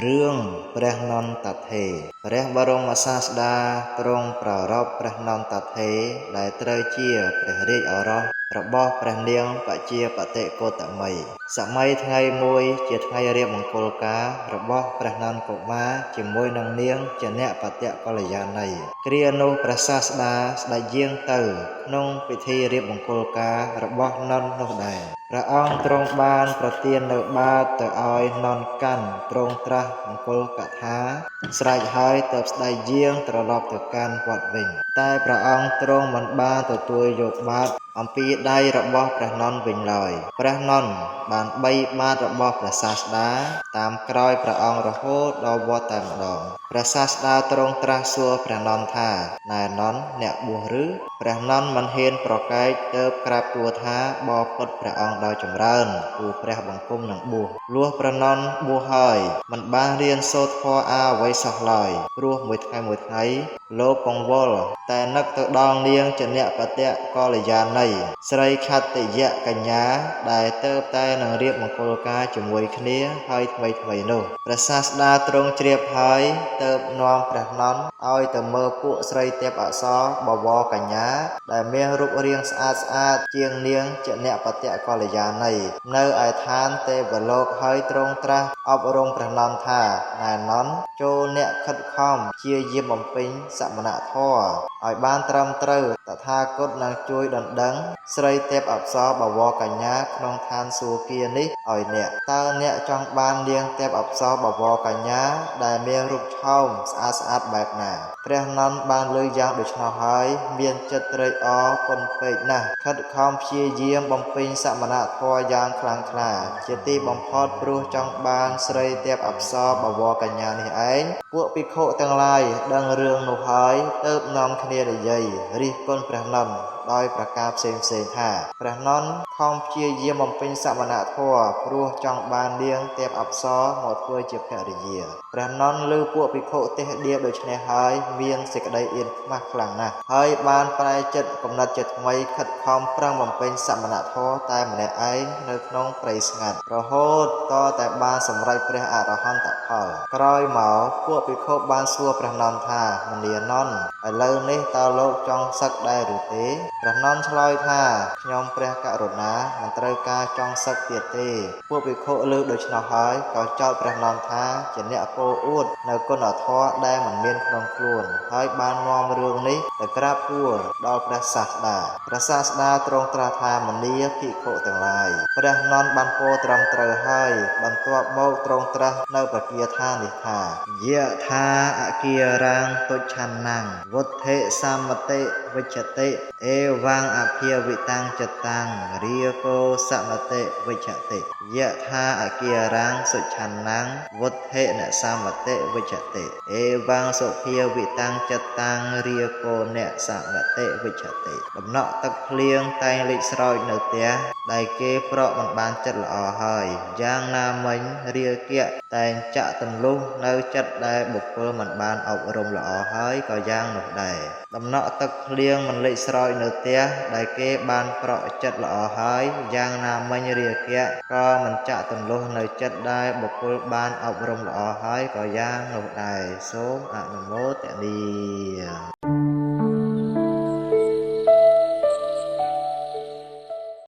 រឿងព្រះនន្តថេរព្រះបរមសាស្តាទ្រង់ប្រារព្ធព្រះនន្តថេរដែលត្រូវជាព្រះរាជឱរសរបស់ព្រះនាងបជាបតិគោតមីសម័យថ្ងៃមួយជាថ្ងៃរៀបមង្គលការរបស់ព្រះនន្តកុមារជាមួយនឹងនាងជាអ្នកបតិកល្យាណីគ្រានោះព្រះសាស្តាស្ដេចយាងទៅក្នុងពិធីរៀបមង្គលការរបស់នន្តនោះដែរព្រះអង្គទ្រង់បានប្រទាននៅបាត្រទៅឲ្យនន្តកាន់ទ្រង់ត្រាស់មង្គលកថាស្រេចហើយទើបស្ដេចយាងត្រឡប់ទៅកាន់វត្តវិញតែព្រះអង្គទ្រង់មិនបានទទួលយកបាត្រអំពីដៃរបស់ព្រះនន្តវិញឡើយព្រះនន្តបានបីបាត្ររបស់ព្រះសាស្តាតាមក្រោយព្រះអង្គរហូតដល់វត្តតែម្ដងព្រះសាស្តាទ្រង់ត្រាស់សួរព្រះនន្តថាណែនន្តអ្នកបួសឬព្រះនន្តមិនហ៊ានប្រកែកទើបក្រាបទូលថាបបពុតព្រះអង្គដោយចម្រើនគូព្រះបង្គំនឹងបួសលួសព្រះនន្តបួសហើយមិនបានរៀនសូត្រធម៌អ្វីសោះឡើយព្រោះមួយថ្ងៃលោកកង្វល់តែនឹកទៅដល់នាងជាអ្នកបតិកល្យាណីស្រីខត្តយៈកញ្ញាដែលទៅតែនឹងរៀបមង្គលការជាមួយគ្នាហើយថ្មីនោះព្រះសាស្តាទ្រង់ជ្រាបហើយទើបនាំព្រះនន្តឲ្យទៅមើលពួកស្រីទេពអប្សរបវរកញ្ញាដែលមានរូបរាងស្អាតជាងនាងជាអ្នកបតិកល្យាណីនៅឯឋានទេវលោកហើយទ្រង់ត្រាស់អប់រំព្រះនន្តថាណែនន្តចូលអ្នកខិតខំព្យាយាមបំពេញសមណធម៌ឲ្យបានត្រឹមត្រូវតថាគតនឹងជួយដណ្ដឹងស្រីទេពអប្សរបវរកញ្ញាក្នុងឋានសួគ៌នេះឲ្យអ្នកតើអ្នកចង់បាននាងទេពអប្សរបវរកញ្ញាដែលមានរូបឆោមស្អាតបែបណាព្រះនន្តបានលើយ៉ាងដូច្នោះហើយមានចិត្តត្រេកអរពន់ពេកណាស់ខិតខំព្យាយាមបំពេញសមណធម៌យ៉ាងខ្លាំងក្លាជាទីបំផុតព្រោះចង់បានស្រីទេពអប្សរបវរកញ្ញានេះឯងពួកភិក្ខុទាំងឡាយដឹងរឿងនោះហើយទើបនាំគ្នានិយាយរិះគន់ព្រះនន្តដោយប្រការផ្សេងថាព្រះនន្តខំព្យាយាមបំពេញសមណធម៌ព្រោះចង់បាននាងទេពអប្សរមកធ្វើជាភរិយាព្រះនន្តលើពួកភិក្ខុទេសដៀបដូច្នេះហើយមានសេចក្តីអៀនខ្មាស់ខ្លាំងណាស់ហើយបានប្រែចិត្តកំណត់ជាថ្មីខិតខំប្រឹងបំពេញសមណធម៌តែម្នាក់ឯងនៅក្នុងព្រៃស្ងាត់រហូតតតែបានសម្រេចព្រះអរហន្តផលក្រោយមកពួកភិក្ខុបានសួរព្រះនន្តថាមនានន្តឥឡូវនេះតើលោកចង់សឹកដែរឬទេព្រះនន្តឆ្លើយថាខ្ញុំព្រះករុណាមិនត្រូវការចង់សឹកទៀតទេពួកភិក្ខុលើដូច្នោះហើយក៏ចោទព្រះនន្តថាជាអ្នកពោលអួតនៅគុណធម៌ដែលមិនមានក្នុងខ្លួនហើយបាននាំរឿងនេះទៅក្រាបទូលដល់ព្រះសាស្តាទ្រង់ត្រាស់ថាមនាភិក្ខុទាំងឡាយព្រះនន្តបានពោលត្រឹមត្រូវហើយបន្ទាប់មកទ្រង់ត្រាស់នៅប្រគាថានេះថាយៈថាអគារាងទុច្ឆានំវុទ្ធិសមតិវិជ្ជតិអេវាងអភិវិតាំងចតាំងរាគោសមតិវិជ្ជតិយៈថាអគារាងសុច្ឆានំវុទ្ធិនសមតិវិជ្ជតិអេវាងសុភាវិតាំងចតាំងរាគោនសមតិវិជ្ជតិដំណក់ទឹកភ្លៀងតែងលិចស្រោចនៅផ្ទះដែលគេប្រក់មិនបានចិត្តល្អហើយយ៉ាងណាមិញរាគៈតែងចាក់ទម្លុះនៅចិត្តដែលបុគ្គលមិនបានអប់រំល្អហើយក៏យ៉ាងនោះដែរដំណក់ទឹកភ្លៀងមិនលិចស្រោចនៅផ្ទះដែលគេបានប្រក់ចិត្តល្អហើយយ៉ាងណាមិញរាគៈក៏មិនចាក់ទម្លុះនៅចិត្តដែលបុគ្គលបានអប់រំល្អហើយក៏យ៉ាងនោះដែរសូមអនុមោទនា